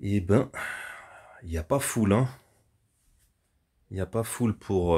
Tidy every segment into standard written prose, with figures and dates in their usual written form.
Eh ben, il n'y a pas foule, hein. Il n'y a pas foule pour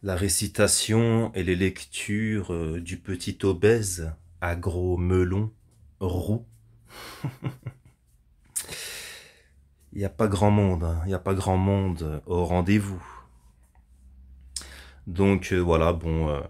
la récitation et les lectures du petit obèse à gros melon roux. Il n'y a pas grand monde, hein. Il n'y a pas grand monde au rendez-vous. Donc voilà, bon,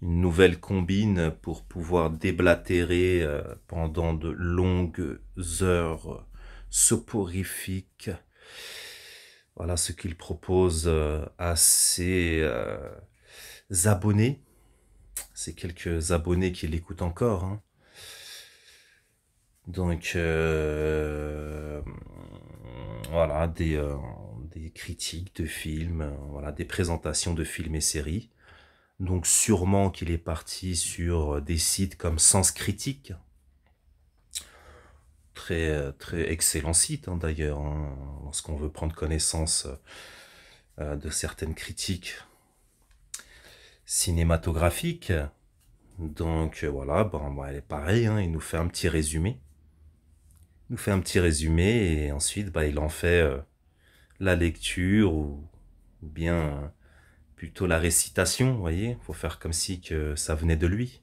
une nouvelle combine pour pouvoir déblatérer pendant de longues heures soporifiques. Voilà ce qu'il propose à ses abonnés. Ces quelques abonnés qui l'écoutent encore, hein. Donc voilà, des critiques de films, voilà, des présentations de films et séries. Donc sûrement qu'il est parti sur des sites comme Sens Critique, très excellent site, hein, d'ailleurs, hein, lorsqu'on veut prendre connaissance de certaines critiques cinématographiques. Donc voilà, bon, elle est pareil, hein, il nous fait un petit résumé. Il nous fait un petit résumé et ensuite il en fait la lecture ou bien plutôt la récitation, vous voyez. Faut faire comme si que ça venait de lui.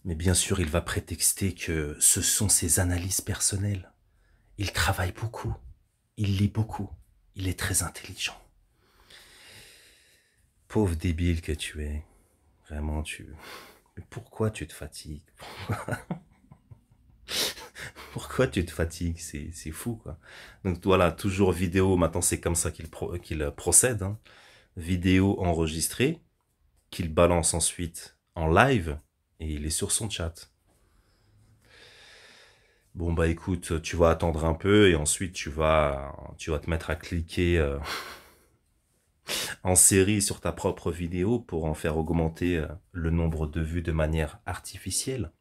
Mais bien sûr, il va prétexter que ce sont ses analyses personnelles. Il travaille beaucoup, il lit beaucoup, il est très intelligent. Pauvre débile que tu es, vraiment tu... Mais pourquoi tu te fatigues? Pourquoi tu te fatigues? C'est fou, quoi. Donc voilà, toujours vidéo, maintenant c'est comme ça qu'il procède, hein. Vidéo enregistrée, qu'il balance ensuite en live, et il est sur son chat. Bon bah écoute, tu vas attendre un peu, et ensuite tu vas te mettre à cliquer en série sur ta propre vidéo pour en faire augmenter le nombre de vues de manière artificielle.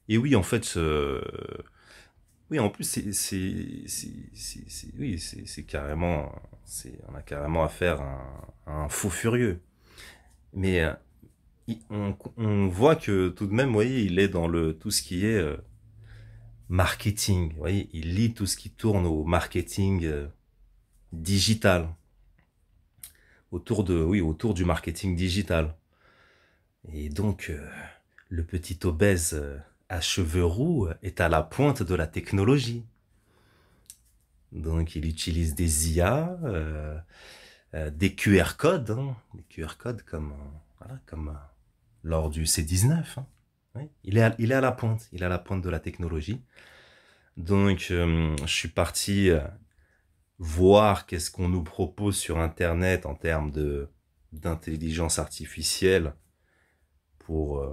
Et oui, en fait, oui, en plus, oui, c'est carrément, on a carrément affaire à un fou furieux. Mais on voit que tout de même, vous voyez, il est dans tout ce qui est marketing. Vous voyez, il lit tout ce qui tourne au marketing digital, autour du marketing digital. Et donc, le petit obèse à cheveux roux est à la pointe de la technologie. Donc, il utilise des IA, des QR codes, hein, des QR codes comme lors du C19. Hein. Oui, il est à la pointe, il est à la pointe de la technologie. Donc, je suis parti voir qu'est-ce qu'on nous propose sur Internet en termes d'intelligence artificielle pour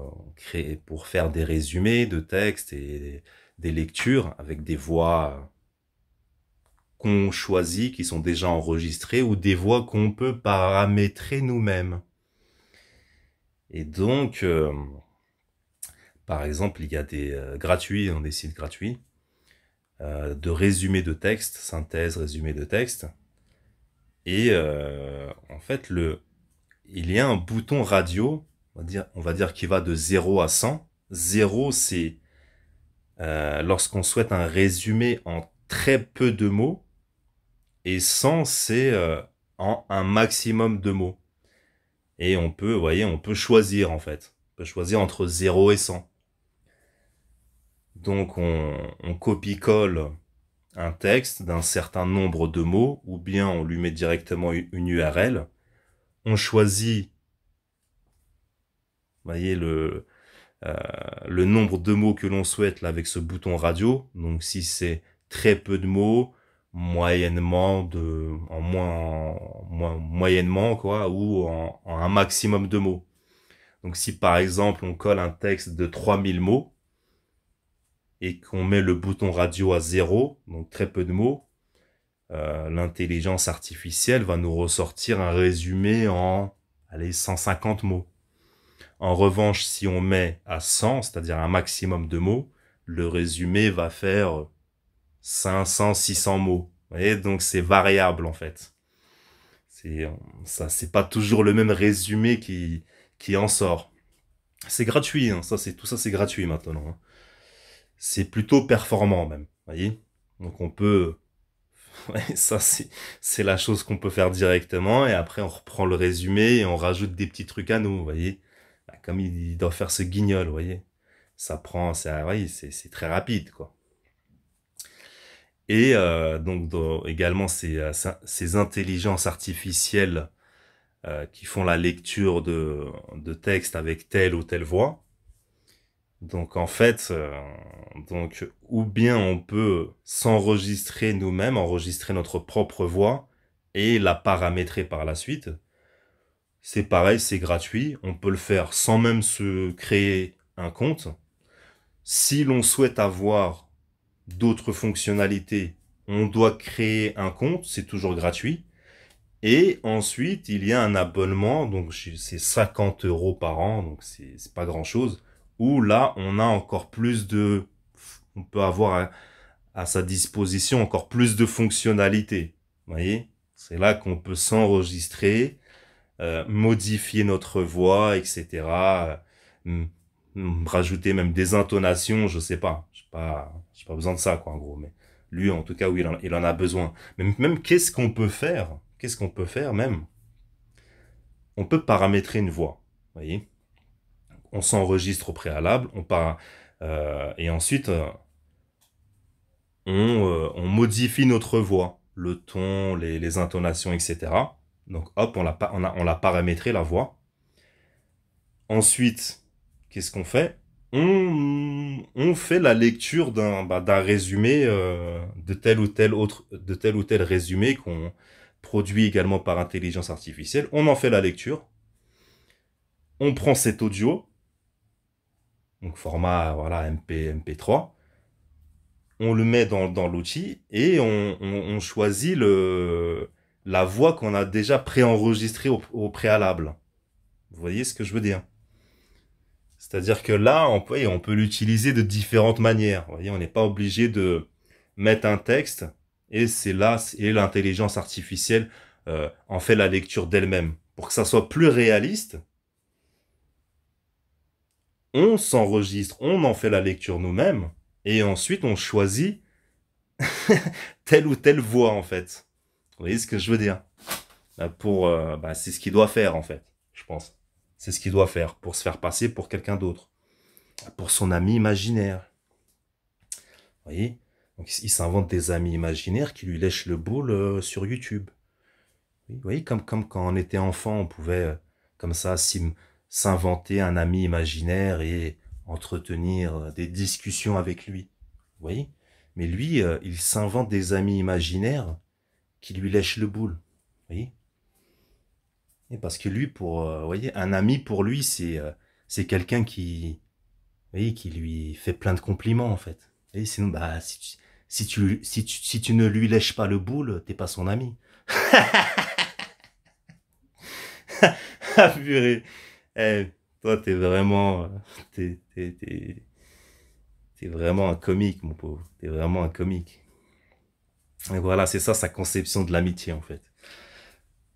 pour faire des résumés de textes et des lectures avec des voix qu'on choisit, qui sont déjà enregistrées, ou des voix qu'on peut paramétrer nous-mêmes. Et donc, par exemple, il y a des gratuits, des sites gratuits, de résumés de texte, synthèse, résumé de texte. Et en fait, il y a un bouton radio, on va dire qui va de 0 à 100. 0, c'est lorsqu'on souhaite un résumé en très peu de mots, et 100, c'est en un maximum de mots. Et on peut, vous voyez, on peut choisir en fait. On peut choisir entre 0 et 100. Donc on copie-colle un texte d'un certain nombre de mots, ou bien on lui met directement une URL. On choisit, vous voyez, le nombre de mots que l'on souhaite là avec ce bouton radio. Donc si c'est très peu de mots, moyennement moyennement quoi, ou en un maximum de mots. Donc si par exemple on colle un texte de 3000 mots et qu'on met le bouton radio à 0, donc très peu de mots, l'intelligence artificielle va nous ressortir un résumé en 150 mots. En revanche, si on met à 100, c'est-à-dire un maximum de mots, le résumé va faire 500, 600 mots. Vous voyez, donc c'est variable en fait. C'est pas toujours le même résumé qui en sort. C'est gratuit, hein, tout ça c'est gratuit maintenant. Hein. c'est plutôt performant même, voyez. Donc on peut, ouais, ça c'est la chose qu'on peut faire directement, et après on reprend le résumé et on rajoute des petits trucs à nous, vous voyez. Comme il doit faire ce guignol, vous voyez. Ça prend, ouais, c'est très rapide, quoi. Et donc également ces intelligences artificielles qui font la lecture de texte avec telle ou telle voix. Donc en fait, donc ou bien on peut s'enregistrer nous-mêmes, enregistrer notre propre voix et la paramétrer par la suite. C'est pareil, c'est gratuit. On peut le faire sans même se créer un compte. Si l'on souhaite avoir d'autres fonctionnalités, on doit créer un compte, c'est toujours gratuit. Et ensuite, il y a un abonnement, donc c'est 50 € par an, donc c'est pas grand chose, où là, on a encore plus on peut avoir à sa disposition encore plus de fonctionnalités. Vous voyez? C'est là qu'on peut s'enregistrer, modifier notre voix, etc. Rajouter même des intonations, je sais pas. J'ai pas besoin de ça, quoi, en gros. Mais lui, en tout cas, oui, il en a besoin. Même qu'est-ce qu'on peut faire? Qu'est-ce qu'on peut faire, même? On peut paramétrer une voix. Vous voyez? On s'enregistre au préalable, et ensuite, on modifie notre voix. Le ton, les intonations, etc. Donc, hop, on l'a paramétré, la voix. Ensuite, qu'est-ce qu'on fait? On fait la lecture d'un résumé de tel ou tel résumé qu'on produit également par intelligence artificielle. On en fait la lecture. On prend cet audio, donc format voilà MP3. On le met dans l'outil et on choisit la voix qu'on a déjà préenregistrée au préalable. Vous voyez ce que je veux dire? C'est-à-dire que là, on peut l'utiliser de différentes manières. Vous voyez, on n'est pas obligé de mettre un texte et l'intelligence artificielle en fait la lecture d'elle-même. Pour que ça soit plus réaliste, on s'enregistre, on en fait la lecture nous-mêmes et ensuite on choisit telle ou telle voix en fait. Vous voyez ce que je veux dire? C'est ce qu'il doit faire en fait, je pense. C'est ce qu'il doit faire pour se faire passer pour quelqu'un d'autre. Pour son ami imaginaire. Vous voyez? Donc il s'invente des amis imaginaires qui lui lèchent le boule sur YouTube. Oui, vous voyez, comme quand on était enfant, on pouvait comme ça s'inventer un ami imaginaire et entretenir des discussions avec lui. Vous voyez? Mais lui, il s'invente des amis imaginaires qui lui lèchent le boule. Vous voyez? Et parce que lui, vous voyez, un ami pour lui, c'est quelqu'un qui lui fait plein de compliments en fait. Et sinon, bah, si tu ne lui lèches pas le boule, t'es pas son ami. Ah purée. Eh, toi, t'es vraiment un comique, mon pauvre. T'es vraiment un comique. Et voilà, c'est ça sa conception de l'amitié en fait.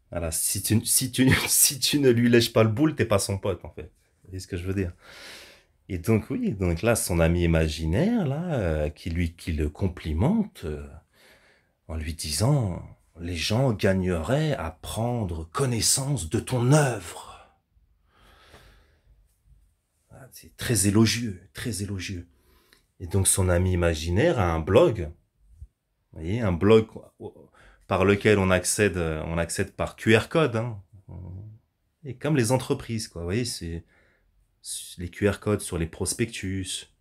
Voilà, si tu ne lui lèches pas le boule, t'es pas son pote en fait. Vous voyez ce que je veux dire? Et donc oui, donc là, son ami imaginaire, là, qui le complimente en lui disant, les gens gagneraient à prendre connaissance de ton œuvre. Ah, c'est très élogieux, très élogieux. Et donc son ami imaginaire a un blog, vous voyez, un blog par lequel on accède par QR code, hein. Et comme les entreprises, quoi, vous voyez, c'est les QR codes sur les prospectus,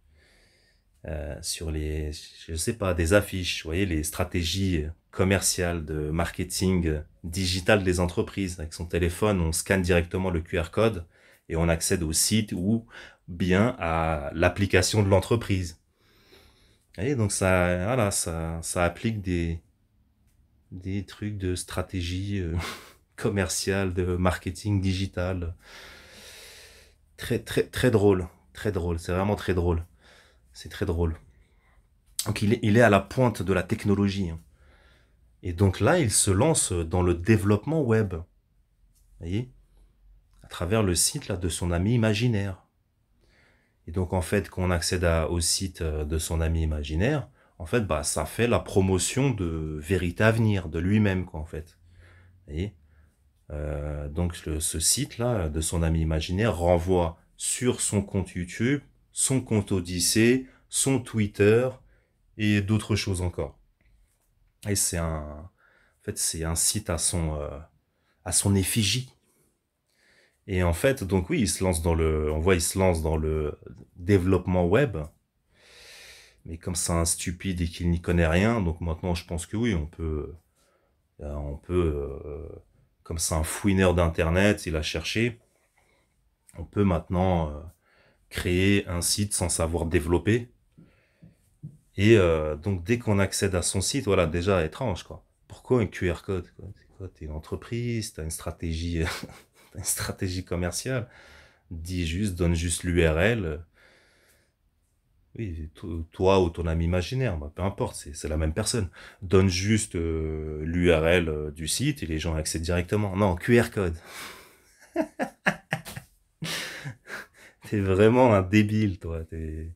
sur je sais pas, des affiches, vous voyez, les stratégies commerciales de marketing digital des entreprises. Avec son téléphone, on scanne directement le QR code et on accède au site ou bien à l'application de l'entreprise. Et donc voilà, ça applique des trucs de stratégie commerciale, de marketing digital. Très drôle, très drôle, c'est vraiment très drôle. C'est très drôle. Donc il est à la pointe de la technologie. Hein. Et donc là, il se lance dans le développement web. Vous voyez? À travers le site là, de son ami imaginaire. Et donc, en fait, quand on accède au site de son ami imaginaire, en fait, bah, ça fait la promotion de Vérité à venir, de lui-même, quoi, en fait. Vous voyez, donc, ce site-là, de son ami imaginaire, renvoie sur son compte YouTube, son compte Odyssée, son Twitter et d'autres choses encore. Et en fait, c'est un site à son effigie. Et en fait, donc oui, il se lance dans le développement web. Mais comme c'est un stupide et qu'il n'y connaît rien, donc maintenant je pense que oui, comme c'est un fouineur d'internet, il a cherché, on peut maintenant créer un site sans savoir développer. Et donc dès qu'on accède à son site, voilà, déjà étrange quoi. Pourquoi un QR code quoi? C'est quoi, t'es une entreprise, t'as une stratégie, t'as une stratégie commerciale. Donne juste l'URL. Oui, toi ou ton ami imaginaire, bah, peu importe, c'est la même personne. Donne juste l'URL du site et les gens accèdent directement. Non, QR code. T'es vraiment un débile, toi. T'es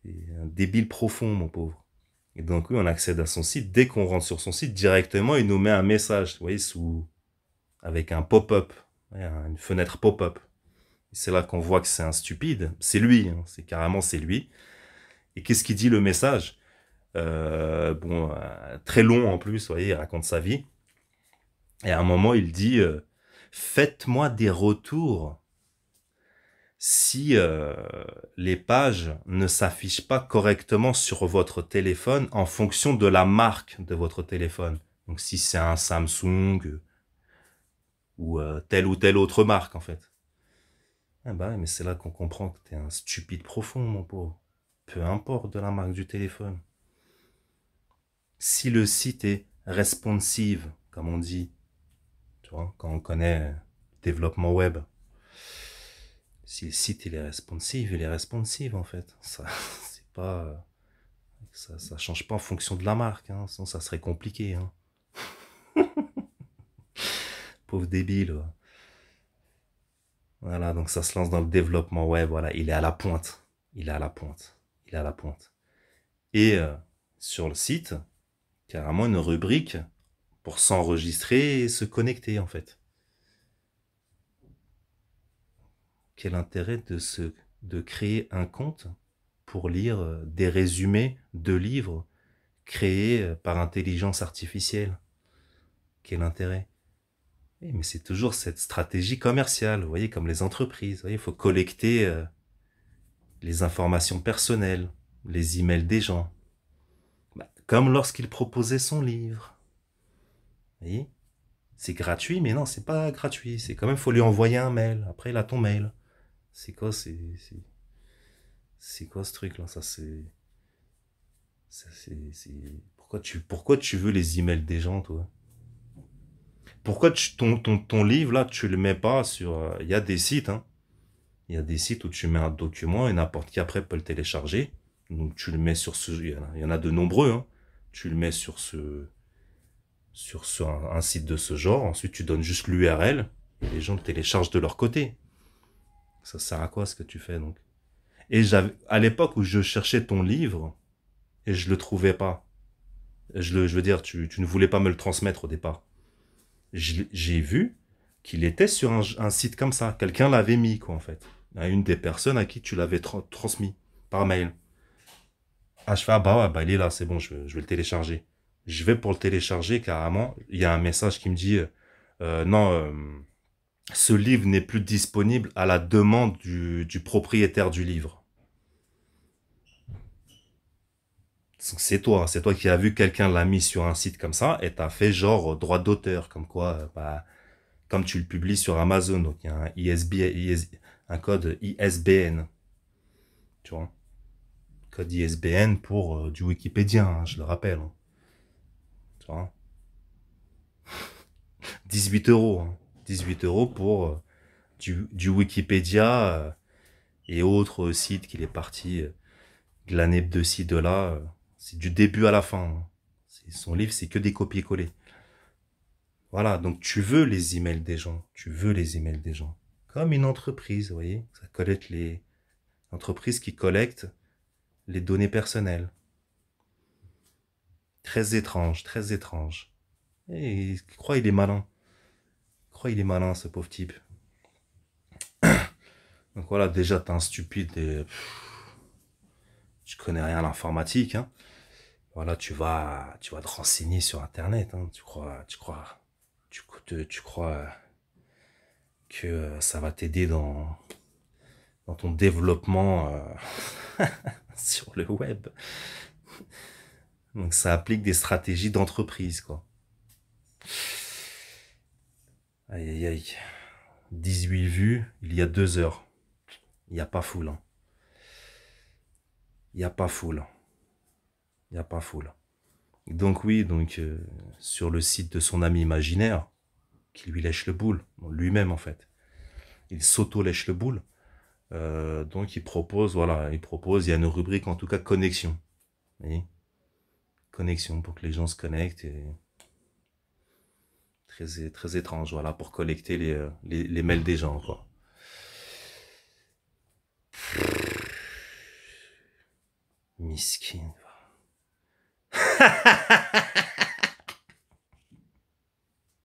un débile profond, mon pauvre. Et donc oui, on accède à son site. Dès qu'on rentre sur son site, directement, il nous met un message, vous voyez, avec un pop-up, ouais, une fenêtre pop-up. C'est là qu'on voit que c'est un stupide. C'est lui, hein, c'est lui. Et qu'est-ce qu'il dit le message? Très long en plus, vous voyez, il raconte sa vie. Et à un moment, il dit faites-moi des retours si les pages ne s'affichent pas correctement sur votre téléphone en fonction de la marque de votre téléphone. Donc si c'est un Samsung ou telle autre marque en fait. Ah bah, mais c'est là qu'on comprend que t'es un stupide profond, mon pauvre. Peu importe de la marque du téléphone. Si le site est responsive, comme on dit, tu vois, quand on connaît développement web, si le site il est responsive en fait. Ça, c'est pas, ça change pas en fonction de la marque, hein, sinon ça serait compliqué. Hein. Pauvre débile. Ouais. Voilà, donc ça se lance dans le développement web. Voilà, il est à la pointe. Il est à la pointe. Il est à la pointe. Et sur le site, carrément une rubrique pour s'enregistrer et se connecter en fait. Quel intérêt de créer un compte pour lire des résumés de livres créés par intelligence artificielle? Quel intérêt? Eh, mais c'est toujours cette stratégie commerciale, vous voyez, comme les entreprises. Vous voyez, il faut collecter les informations personnelles, les emails des gens. Bah, comme lorsqu'il proposait son livre. Vous voyez? C'est gratuit, mais non, c'est pas gratuit. C'est quand même, faut lui envoyer un mail. Après, il a ton mail. C'est quoi, c'est quoi ce truc-là? Pourquoi tu veux les emails des gens, toi? Pourquoi ton livre, là, tu le mets pas sur... Il y a des sites, hein. Il y a des sites où tu mets un document et n'importe qui après peut le télécharger. Donc tu le mets sur ce... Il y en a de nombreux, hein. Tu le mets un site de ce genre. Ensuite, tu donnes juste l'URL et les gens le téléchargent de leur côté. Ça sert à quoi ce que tu fais, donc? Et à l'époque où je cherchais ton livre, et je le trouvais pas. Je veux dire, tu ne voulais pas me le transmettre au départ. J'ai vu qu'il était sur un site comme ça. Quelqu'un l'avait mis, quoi, en fait. À une des personnes à qui tu l'avais transmis par mail. Ah, je fais, ah bah ouais, bah il est là, c'est bon, je vais le télécharger. Je vais pour le télécharger, carrément. Il y a un message qui me dit, non, ce livre n'est plus disponible à la demande du propriétaire du livre. C'est toi qui as vu quelqu'un l'a mis sur un site comme ça et t'as fait genre droit d'auteur, comme quoi, bah, comme tu le publies sur Amazon, donc il y a un code ISBN, tu vois, code ISBN pour du Wikipédia, hein, je le rappelle, hein, tu vois, 18 euros, hein, 18 euros pour du Wikipédia et autres sites qu'il est parti glaner de ci, de là, c'est du début à la fin, hein. Son livre, c'est que des copier-coller. Voilà, donc tu veux les emails des gens, tu veux les emails des gens. Comme une entreprise, vous voyez, ça collecte Entreprise qui collecte les données personnelles. Très étrange, très étrange. Et il croit il est malin. Il croit il est malin, ce pauvre type. Donc voilà, déjà, t'es un stupide et tu connais rien à l'informatique, hein. Voilà, tu vas te renseigner sur Internet, hein. Tu crois que ça va t'aider dans ton développement sur le web. Donc ça applique des stratégies d'entreprise, quoi. Aïe aïe aïe. 18 vues, il y a 2 heures. Il n'y a pas foule, hein. Il n'y a pas foule. Il n'y a pas foule. Donc oui, sur le site de son ami imaginaire, qui lui lèche le boule, lui-même en fait, il s'auto-lèche le boule. Donc il propose, voilà, il y a une rubrique en tout cas connexion. Vous voyez, connexion pour que les gens se connectent. Et très, très étrange, voilà, pour collecter les mails des gens, quoi. Miskin.